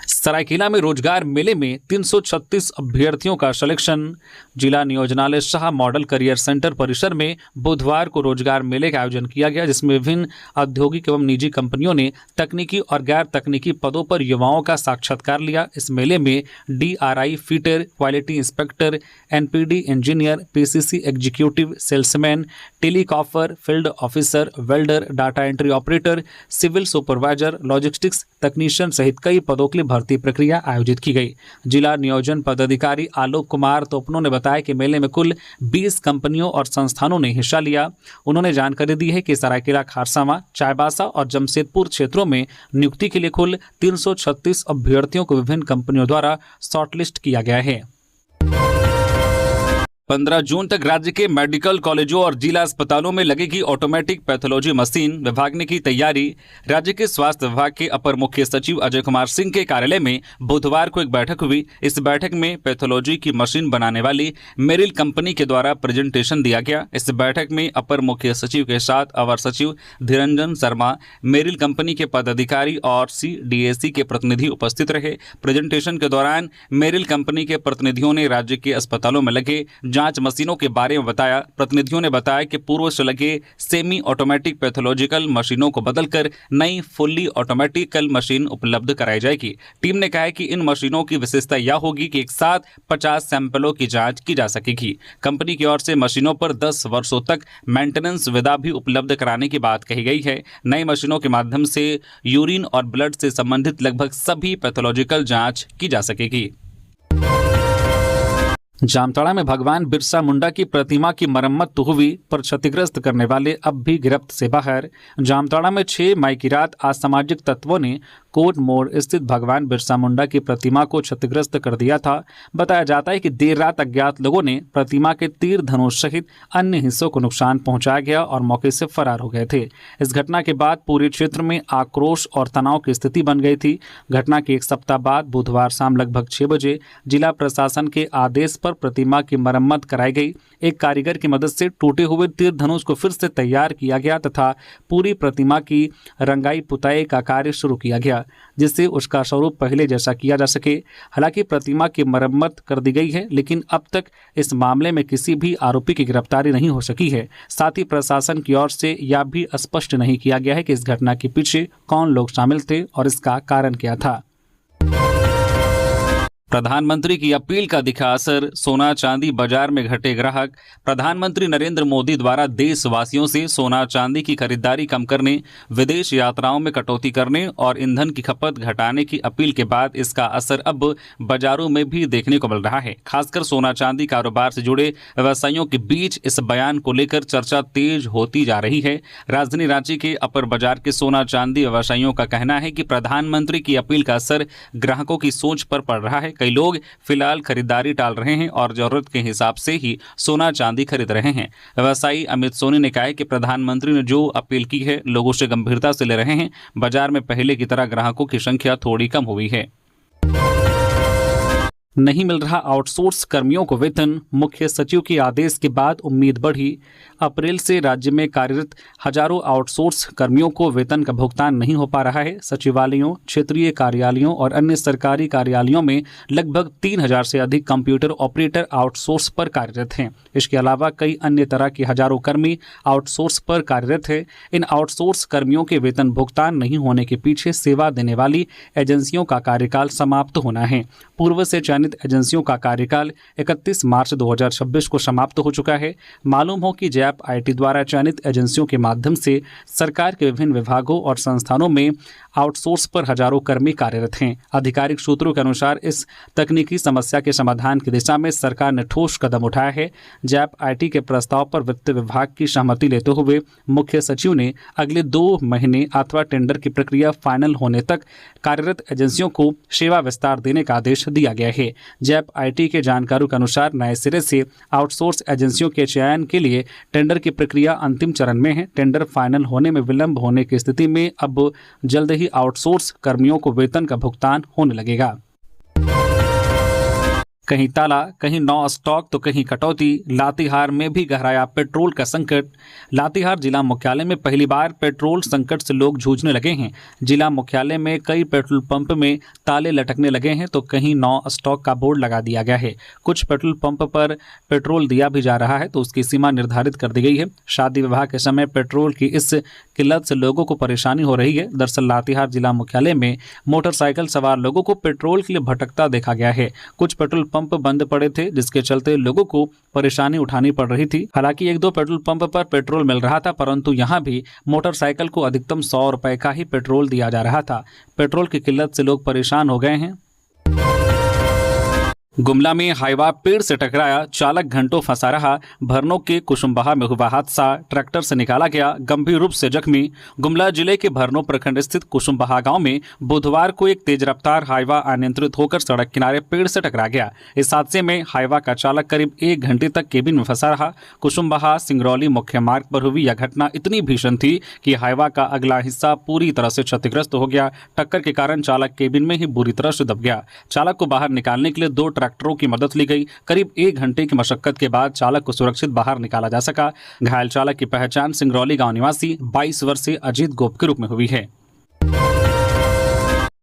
सरायकेला में रोजगार मेले में 336 अभ्यर्थियों का सिलेक्शन। जिला नियोजनालय शाह मॉडल करियर सेंटर परिसर में बुधवार को रोजगार मेले का आयोजन किया गया, जिसमें विभिन्न औद्योगिक एवं निजी कंपनियों ने तकनीकी और गैर तकनीकी पदों पर युवाओं का साक्षात्कार लिया। इस मेले में DRI fitter, quality inspector, NPD engineer, PCC executive, salesman, telecaller, field officer, welder, data entry operator, civil supervisor, logistics technician सहित कई पदों के लिए भर्ती प्रक्रिया आयोजित की गई। जिला नियोजन पदाधिकारी आलोक कुमार तोपनो ने बताया कि मेले में कुल 20 कंपनियों और संस्थानों ने हिस्सा लिया। उन्होंने जानकारी दी है कि सरायकेला, खारसावा, चाईबासा और जमशेदपुर क्षेत्रों में नियुक्ति के लिए कुल 336 अभ्यर्थियों को विभिन्न कंपनियों द्वारा शॉर्टलिस्ट किया गया है। 15 जून तक राज्य के मेडिकल कॉलेजों और जिला अस्पतालों में लगेगी ऑटोमेटिक पैथोलॉजी मशीन। विभाग ने की तैयारी। राज्य के स्वास्थ्य विभाग के अपर मुख्य सचिव अजय कुमार सिंह के कार्यालय में बुधवार को एक बैठक हुई। इस बैठक में पैथोलॉजी की मशीन बनाने वाली मेरिल कंपनी के द्वारा प्रेजेंटेशन दिया गया। इस बैठक में अपर मुख्य सचिव के साथ अवर सचिव धीरंजन शर्मा, मेरिल कंपनी के पदाधिकारी और CDAC के प्रतिनिधि उपस्थित रहे। प्रेजेंटेशन के दौरान मेरिल कंपनी के प्रतिनिधियों ने राज्य के अस्पतालों में लगे जांच मशीनों के बारे में बताया। प्रतिनिधियों ने बताया कि पूर्व से लगे सेमी ऑटोमेटिक पैथोलॉजिकल मशीनों को बदलकर नई फुल्ली ऑटोमेटिकल मशीन उपलब्ध कराई जाएगी। टीम ने कहा है कि इन मशीनों की विशेषता यह होगी कि एक साथ 50 सैंपलों की जांच की जा सकेगी। कंपनी की ओर से मशीनों पर 10 वर्षों तक मेंटेनेंस सुविधा भी उपलब्ध कराने की बात कही गई है। नई मशीनों के माध्यम से यूरिन और ब्लड से संबंधित लगभग सभी पैथोलॉजिकल जांच की जा सकेगी। जामताड़ा में भगवान बिरसा मुंडा की प्रतिमा की मरम्मत तो हुई, पर क्षतिग्रस्त करने वाले अब भी गिरफ्त से बाहर। जामताड़ा में 6 मई की रात असामाजिक तत्वों ने कोट मोड़ स्थित भगवान बिरसा मुंडा की प्रतिमा को क्षतिग्रस्त कर दिया था। बताया जाता है कि देर रात अज्ञात लोगों ने प्रतिमा के तीर धनुष सहित अन्य हिस्सों को नुकसान पहुंचाया गया और मौके से फरार हो गए थे। इस घटना के बाद पूरे क्षेत्र में आक्रोश और तनाव की स्थिति बन गई थी। घटना के एक सप्ताह बाद बुधवार शाम लगभग 6 बजे जिला प्रशासन के आदेश पर प्रतिमा की मरम्मत कराई गई। एक कारीगर की मदद से टूटे हुए तीर धनुष को फिर से तैयार किया गया तथा पूरी प्रतिमा की रंगाई पुताई का कार्य शुरू किया गया, जिससे उसका स्वरूप पहले जैसा किया जा सके। हालांकि प्रतिमा की मरम्मत कर दी गई है, लेकिन अब तक इस मामले में किसी भी आरोपी की गिरफ्तारी नहीं हो सकी है। साथ ही प्रशासन की ओर से यह भी स्पष्ट नहीं किया गया है कि इस घटना के पीछे कौन लोग शामिल थे और इसका कारण क्या था। प्रधानमंत्री की अपील का दिखा असर, सोना चांदी बाजार में घटे ग्राहक। प्रधानमंत्री नरेंद्र मोदी द्वारा देशवासियों से सोना चांदी की खरीदारी कम करने, विदेश यात्राओं में कटौती करने और ईंधन की खपत घटाने की अपील के बाद इसका असर अब बाजारों में भी देखने को मिल रहा है। खासकर सोना चांदी कारोबार से जुड़े व्यवसायियों के बीच इस बयान को लेकर चर्चा तेज होती जा रही है। राजधानी रांची के अपर बाजार के सोना चांदी व्यवसायियों का कहना है कि प्रधानमंत्री की अपील का असर ग्राहकों की सोच पर पड़ रहा है। कई लोग फिलहाल खरीदारी टाल रहे हैं और जरूरत के हिसाब से ही सोना चांदी खरीद रहे हैं। व्यवसायी अमित सोनी ने कहा है कि प्रधानमंत्री ने जो अपील की है लोगों से गंभीरता से ले रहे हैं। बाजार में पहले की तरह ग्राहकों की संख्या थोड़ी कम हुई है। नहीं मिल रहा आउटसोर्स कर्मियों को वेतन, मुख्य सचिव के आदेश के बाद उम्मीद बढ़ी। अप्रैल से राज्य में कार्यरत हजारों आउटसोर्स कर्मियों को वेतन का भुगतान नहीं हो पा रहा है। सचिवालयों, क्षेत्रीय कार्यालयों और अन्य सरकारी कार्यालयों में लगभग 3000 से अधिक कंप्यूटर ऑपरेटर आउटसोर्स पर कार्यरत हैं। इसके अलावा कई अन्य तरह के हजारों कर्मी आउटसोर्स पर कार्यरत हैं। इन आउटसोर्स कर्मियों के वेतन भुगतान नहीं होने के पीछे सेवा देने वाली एजेंसियों का कार्यकाल समाप्त होना है। पूर्व से चयनित एजेंसियों का कार्यकाल 31 मार्च 2026 को समाप्त हो चुका है। मालूम हो कि जैप आईटी द्वारा चयनित एजेंसियों के माध्यम से सरकार के विभिन्न विभागों और संस्थानों में आउटसोर्स पर हजारों कर्मी कार्यरत हैं। आधिकारिक सूत्रों के अनुसार इस तकनीकी समस्या के समाधान की दिशा में सरकार ने ठोस कदम उठाया है। जैप आईटी के प्रस्ताव पर वित्त विभाग की सहमति लेते हुए मुख्य सचिव ने अगले 2 महीने अथवा टेंडर की प्रक्रिया फाइनल होने तक कार्यरत एजेंसियों को सेवा विस्तार देने का आदेश दिया गया है। जैप आईटी के जानकारों के अनुसार नए सिरे से आउटसोर्स एजेंसियों के चयन के लिए टेंडर की प्रक्रिया अंतिम चरण में है। टेंडर फाइनल होने में विलंब होने की स्थिति में अब जल्द ही आउटसोर्स कर्मियों को वेतन का भुगतान होने लगेगा। कहीं ताला, कहीं नो स्टॉक तो कहीं कटौती। लातेहार में भी गहराया पेट्रोल का संकट। लातेहार जिला मुख्यालय में पहली बार पेट्रोल संकट से लोग जूझने लगे हैं। जिला मुख्यालय में कई पेट्रोल पंप में ताले लटकने लगे हैं तो कहीं नो स्टॉक का बोर्ड लगा दिया गया है। कुछ पेट्रोल पंप पर पेट्रोल दिया भी जा रहा है तो उसकी सीमा निर्धारित कर दी गई है। शादी विवाह के समय पेट्रोल की इस किल्लत से लोगों को परेशानी हो रही है। दरअसल लातेहार जिला मुख्यालय में मोटरसाइकिल सवार लोगों को पेट्रोल के लिए भटकता देखा गया है। कुछ पेट्रोल पंप बंद पड़े थे जिसके चलते लोगों को परेशानी उठानी पड़ रही थी। हालांकि 1-2 पेट्रोल पंप पर पेट्रोल मिल रहा था, परंतु यहां भी मोटरसाइकिल को अधिकतम 100 रुपए का ही पेट्रोल दिया जा रहा था। पेट्रोल की किल्लत से लोग परेशान हो गए हैं। गुमला में हाईवा पेड़ से टकराया, चालक घंटों फंसा रहा। भरनों के कुसुम्बहा में हुआ हादसा, ट्रैक्टर से निकाला गया, गंभीर रूप से जख्मी। गुमला जिले के भरनों प्रखंड स्थित कुसुम्बहा गांव में बुधवार को एक तेज रफ्तार हाईवा अनियंत्रित होकर सड़क किनारे पेड़ से टकरा गया। इस हादसे में हाईवा का चालक करीब 1 घंटे तक केबिन में फंसा रहा। कुसुम्बहा सिंगरौली मुख्य मार्ग पर हुई यह घटना इतनी भीषण थी कि हाईवा का अगला हिस्सा पूरी तरह से क्षतिग्रस्त हो गया। टक्कर के कारण चालक केबिन में ही बुरी तरह से दब गया। चालक को बाहर निकालने के लिए 2 ट्रैक्टरों की मदद ली गई। करीब 1 घंटे की मशक्कत के बाद चालक को सुरक्षित बाहर निकाला जा सका। घायल चालक की पहचान सिंगरौली गांव निवासी 22 वर्षीय अजीत गोप के रूप में हुई है।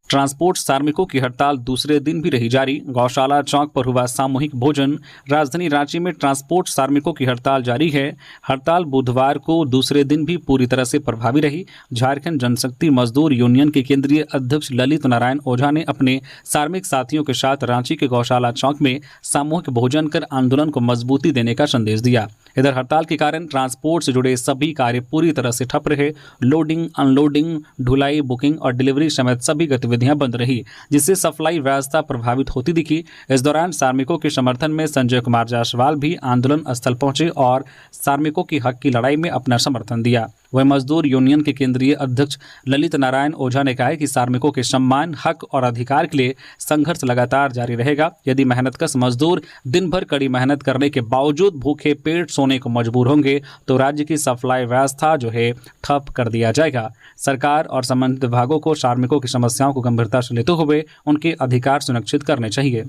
ट्रांसपोर्ट कार्मिकों की हड़ताल दूसरे दिन भी रही जारी। गौशाला चौक पर हुआ सामूहिक भोजन। राजधानी रांची में ट्रांसपोर्ट कार्मिकों की हड़ताल जारी है। हड़ताल बुधवार को दूसरे दिन भी पूरी तरह से प्रभावी रही। झारखंड जनशक्ति मजदूर यूनियन के केंद्रीय अध्यक्ष ललित नारायण ओझा ने अपने कार्मिक साथियों के साथ रांची के गौशाला चौक में सामूहिक भोजन कर आंदोलन को मजबूती देने का संदेश दिया। इधर हड़ताल के कारण ट्रांसपोर्ट से जुड़े सभी कार्य पूरी तरह से ठप रहे। लोडिंग, अनलोडिंग, ढुलाई, बुकिंग और डिलीवरी समेत सभी गतिविधियां बंद रही, जिससे सप्लाई व्यवस्था प्रभावित होती दिखी। इस दौरान कार्मिकों के समर्थन में संजय कुमार जायसवाल भी आंदोलन स्थल पहुंचे और कार्मिकों की हक की लड़ाई में अपना समर्थन दिया। वह मजदूर यूनियन के केंद्रीय अध्यक्ष ललित नारायण ओझा ने कहा कि कार्मिकों के सम्मान, हक और अधिकार के लिए संघर्ष लगातार जारी रहेगा। यदि मेहनतकश मजदूर दिन भर कड़ी मेहनत करने के बावजूद भूखे पेट सोने को मजबूर होंगे तो राज्य की सप्लाई व्यवस्था जो है ठप कर दिया जाएगा। सरकार और संबंधित विभागों को कार्मिकों की समस्याओं को गंभीरता से लेते हुए उनके अधिकार सुनिश्चित करने चाहिए।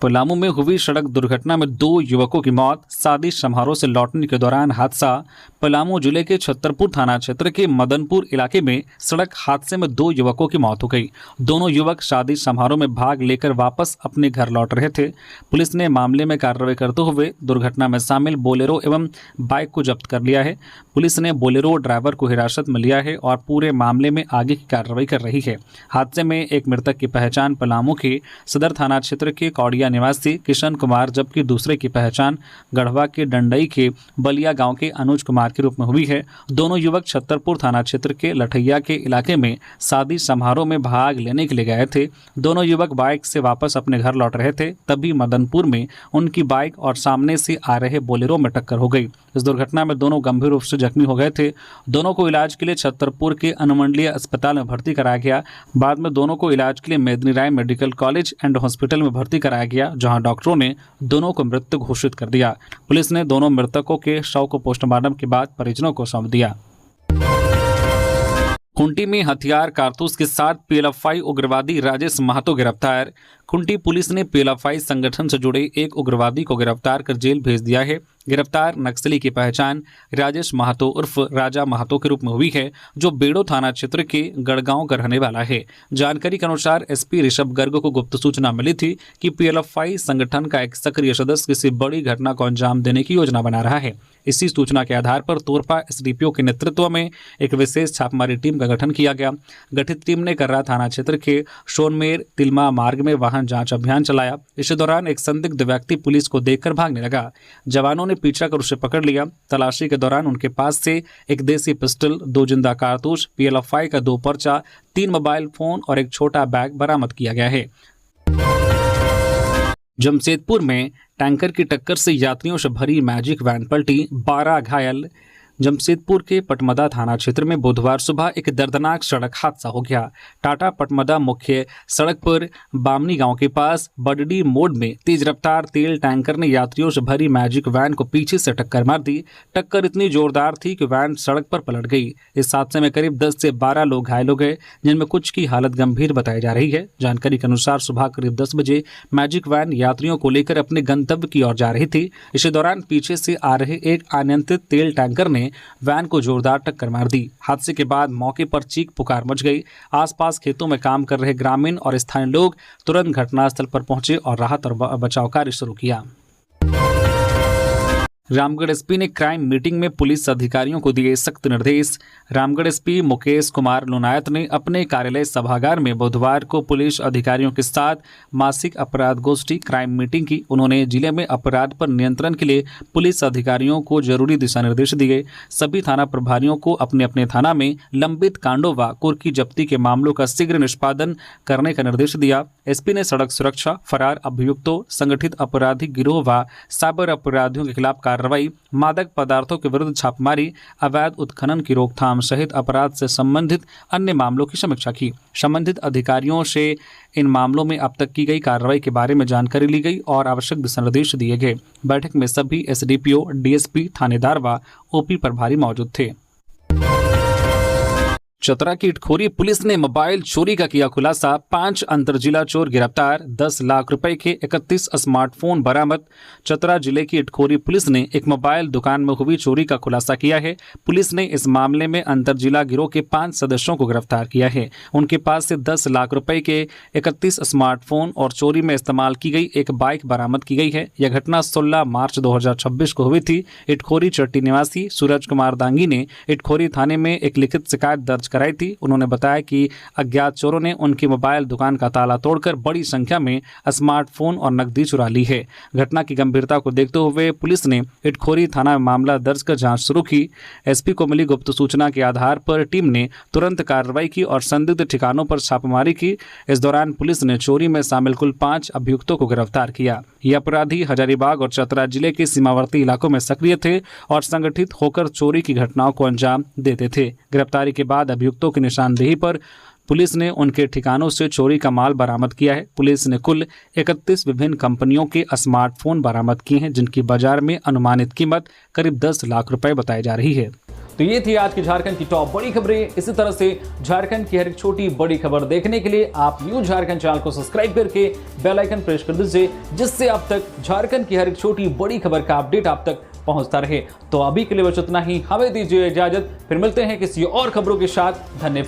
पलामू में हुई सड़क दुर्घटना में 2 युवकों की मौत। शादी समारोह से लौटने के दौरान हादसा। पलामू जिले के छतरपुर थाना क्षेत्र के मदनपुर इलाके में सड़क हादसे में 2 युवकों की मौत हो गई। दोनों युवक शादी समारोह में भाग लेकर वापस अपने घर लौट रहे थे। पुलिस ने मामले में कार्रवाई करते हुए दुर्घटना में शामिल बोलेरो एवं बाइक को जब्त कर लिया है। पुलिस ने बोलेरो ड्राइवर को हिरासत में लिया है और पूरे मामले में आगे की कार्रवाई कर रही है। हादसे में एक मृतक की पहचान पलामू के सदर थाना क्षेत्र के कौड़िया निवासी किशन कुमार, जबकि दूसरे की पहचान गढ़वा के डंडई के बलिया गांव के अनुज कुमार के रूप में हुई है। दोनों युवक छतरपुर थाना क्षेत्र के लठैया के इलाके में शादी समारोह में भाग लेने के लिए गए थे। दोनों युवक बाइक से वापस अपने घर लौट रहे थे, तभी मदनपुर में उनकी बाइक और सामने से आ रहे बोलेरो में टक्कर हो गई। इस दुर्घटना में दोनों गंभीर रूप से जख्मी हो गए थे। दोनों को इलाज के लिए छतरपुर के अनुमंडलीय अस्पताल में भर्ती कराया गया। बाद में दोनों को इलाज के लिए मेदिनी राय मेडिकल कॉलेज एंड हॉस्पिटल में भर्ती कराया गया, जहां डॉक्टरों ने दोनों को मृत घोषित कर दिया। पुलिस ने दोनों मृतकों के शव को पोस्टमार्टम के बाद परिजनों को सौंप दिया। खूंटी में हथियार कारतूस के साथ पीएलएफआई उग्रवादी राजेश महतो गिरफ्तार। खूंटी पुलिस ने पीएलएफआई संगठन से जुड़े एक उग्रवादी को गिरफ्तार कर जेल भेज दिया है। गिरफ्तार नक्सली की पहचान राजेश महतो उर्फ राजा महतो के रूप में हुई है, जो बेड़ो थाना क्षेत्र के गढ़गांव का रहने वाला है। जानकारी के अनुसार एसपी ऋषभ गर्ग को गुप्त सूचना मिली थी कि पीएलएफआई संगठन का एक सक्रिय सदस्य किसी बड़ी घटना को अंजाम देने की योजना बना रहा है। इसी सूचना के आधार पर तोरपा एसडीपीओ के नेतृत्व में एक विशेष छापामारी टीम का गठन किया गया। गठित टीम ने कर्रा थाना क्षेत्र के सोनमेर तिलमा मार्ग में वाहन जांच अभियान चलाया। इसी दौरान एक संदिग्ध व्यक्ति पुलिस को देखकर भागने लगा। जवानों ने पीछा कर उसे पकड़ लिया। तलाशी के दौरान उनके पास से एक देसी पिस्टल, 2 जिंदा कारतूस, पीएलएफआई का 2 पर्चा, 3 मोबाइल फोन और एक छोटा बैग बरामद किया गया है। जमशेदपुर में टैंकर की टक्कर से यात्रियों से भरी मैजिक वैन पलटी, 12 घायल। जमशेदपुर के पटमदा थाना क्षेत्र में बुधवार सुबह एक दर्दनाक सड़क हादसा हो गया। टाटा पटमदा मुख्य सड़क पर बामनी गांव के पास बडडी मोड़ में तेज रफ्तार तेल टैंकर ने यात्रियों से भरी मैजिक वैन को पीछे से टक्कर मार दी। टक्कर इतनी जोरदार थी कि वैन सड़क पर पलट गई। इस हादसे में करीब 10 से 12 लोग घायल हो गए, जिनमें कुछ की हालत गंभीर बताई जा रही है। जानकारी के अनुसार सुबह करीब 10 बजे मैजिक वैन यात्रियों को लेकर अपने गंतव्य की ओर जा रही थी। इसी दौरान पीछे से आ रहे एक अनियंत्रित तेल टैंकर ने वैन को जोरदार टक्कर मार दी। हादसे के बाद मौके पर चीख पुकार मच गई। आसपास खेतों में काम कर रहे ग्रामीण और स्थानीय लोग तुरंत घटनास्थल पर पहुंचे और राहत और बचाव कार्य शुरू किया। रामगढ़ एसपी ने क्राइम मीटिंग में पुलिस अधिकारियों को दिए सख्त निर्देश। रामगढ़ एसपी मुकेश कुमार लोनायत ने अपने कार्यालय सभागार में बुधवार को पुलिस अधिकारियों के साथ मासिक अपराध गोष्ठी क्राइम मीटिंग की। उन्होंने जिले में अपराध पर नियंत्रण के लिए पुलिस अधिकारियों को जरूरी दिशा निर्देश दिए। सभी थाना प्रभारियों को अपने अपने थाना में लंबित कांडों व कुर्की जब्ती के मामलों का शीघ्र निष्पादन करने का निर्देश दिया। एसपी ने सड़क सुरक्षा, फरार अभियुक्तों, संगठित आपराधिक गिरोह व साइबर अपराधियों के खिलाफ कार्रवाई, मादक पदार्थों के विरुद्ध छापेमारी, अवैध उत्खनन की रोकथाम सहित अपराध से संबंधित अन्य मामलों की समीक्षा की। संबंधित अधिकारियों से इन मामलों में अब तक की गई कार्रवाई के बारे में जानकारी ली गई और आवश्यक दिशा निर्देश दिए गए। बैठक में सभी एसडीपीओ, डीएसपी, थानेदार व ओपी प्रभारी मौजूद थे। चतरा की इटखोरी पुलिस ने मोबाइल चोरी का किया खुलासा। 5 अंतरजिला चोर गिरफ्तार, 10 लाख रुपए के 31 स्मार्टफोन बरामद। चतरा जिले की इटखोरी पुलिस ने एक मोबाइल दुकान में हुई चोरी का खुलासा किया है। पुलिस ने इस मामले में अंतरजिला गिरोह के 5 सदस्यों को गिरफ्तार किया है। उनके पास से 10 लाख रुपए के 31 स्मार्टफोन और चोरी में इस्तेमाल की गई एक बाइक बरामद की गई है। यह घटना 16 मार्च 2026 को हुई थी। इटखोरी चट्टी निवासी सूरज कुमार दांगी ने इटखोरी थाने में एक लिखित शिकायत दर्ज कराई थी। उन्होंने बताया कि अज्ञात चोरों ने उनकी मोबाइल दुकान का ताला तोड़कर बड़ी संख्या में स्मार्टफोन और नकदी चुरा ली है। घटना की गंभीरता को देखते हुए पुलिस ने इटखोरी थाना में मामला दर्ज कर जांच शुरू की। एसपी को मिली गुप्त सूचना के आधार पर टीम ने तुरंत कार्रवाई की और संदिग्ध ठिकानों पर छापेमारी की। इस दौरान पुलिस ने चोरी में शामिल कुल 5 अभियुक्तों को गिरफ्तार किया। ये अपराधी हजारीबाग और चतरा जिले के सीमावर्ती इलाकों में सक्रिय थे और संगठित होकर चोरी की घटनाओं को अंजाम देते थे। गिरफ्तारी के बाद अभियुक्तों की निशानदेही पर पुलिस ने उनके ठिकानों से चोरी का माल बरामद किया है। पुलिस ने कुल 31 विभिन्न कंपनियों के स्मार्टफोन बरामद किए हैं, जिनकी बाजार में अनुमानित कीमत करीब 10 लाख रुपए बताई जा रही है। तो ये थी आज की झारखंड की टॉप बड़ी खबरें। इसी तरह से झारखंड की हर एक छोटी बड़ी खबर देखने के लिए आप न्यूज़ झारखंड चैनल को सब्सक्राइब करके बेल आइकन प्रेस कर दीजिए, जिससे अब तक झारखंड की हर एक छोटी बड़ी खबर का अपडेट आप तक पहुंचता रहे। तो अभी के लिए बस इतना ही, हमें दीजिए इजाजत, फिर मिलते हैं किसी और खबरों के साथ। धन्यवाद।